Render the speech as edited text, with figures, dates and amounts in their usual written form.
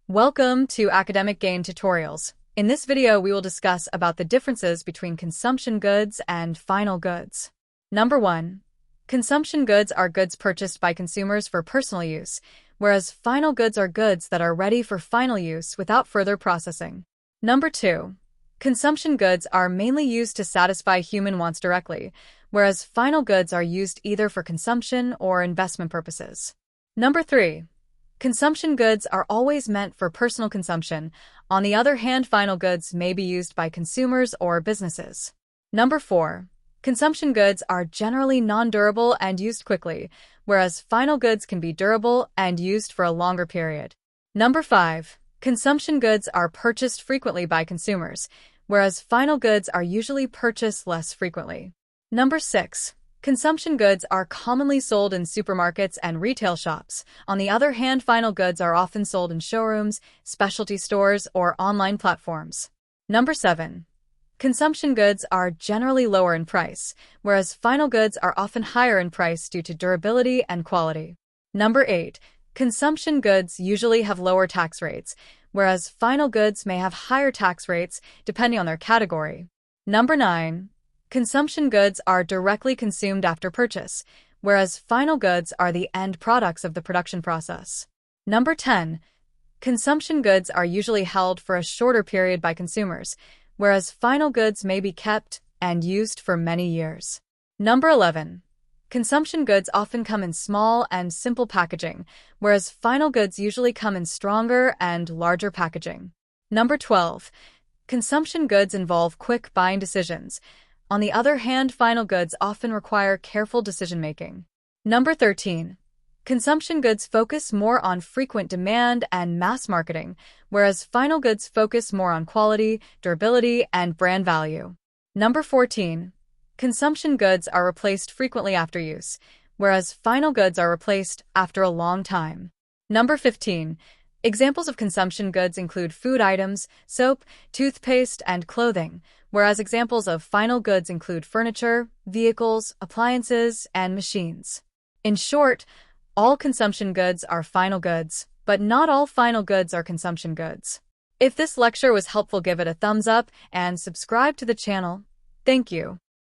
Welcome to Academic Gain Tutorials. In this video, we will discuss about the differences between consumption goods and final goods. Number 1. Consumption goods are goods purchased by consumers for personal use, whereas final goods are goods that are ready for final use without further processing. Number 2. Consumption goods are mainly used to satisfy human wants directly, whereas final goods are used either for consumption or investment purposes. Number 3. Consumption goods are always meant for personal consumption. On the other hand, final goods may be used by consumers or businesses. Number 4. Consumption goods are generally non-durable and used quickly, whereas final goods can be durable and used for a longer period. Number 5. Consumption goods are purchased frequently by consumers, whereas final goods are usually purchased less frequently. Number 6. Consumption goods are commonly sold in supermarkets and retail shops. On the other hand, final goods are often sold in showrooms, specialty stores, or online platforms. Number 7. Consumption goods are generally lower in price, whereas final goods are often higher in price due to durability and quality. Number 8. Consumption goods usually have lower tax rates, whereas final goods may have higher tax rates depending on their category. Number 9. Consumption goods are directly consumed after purchase, whereas final goods are the end products of the production process. Number 10. Consumption goods are usually held for a shorter period by consumers, whereas final goods may be kept and used for many years. Number 11. Consumption goods often come in small and simple packaging, whereas final goods usually come in stronger and larger packaging. Number 12. Consumption goods involve quick buying decisions. On the other hand, final goods often require careful decision-making. Number 13. Consumption goods focus more on frequent demand and mass marketing, whereas final goods focus more on quality, durability, and brand value. Number 14. Consumption goods are replaced frequently after use, whereas final goods are replaced after a long time. Number 15. Examples of consumption goods include food items, soap, toothpaste, and clothing, whereas examples of final goods include furniture, vehicles, appliances, and machines. In short, all consumption goods are final goods, but not all final goods are consumption goods. If this lecture was helpful, give it a thumbs up and subscribe to the channel. Thank you.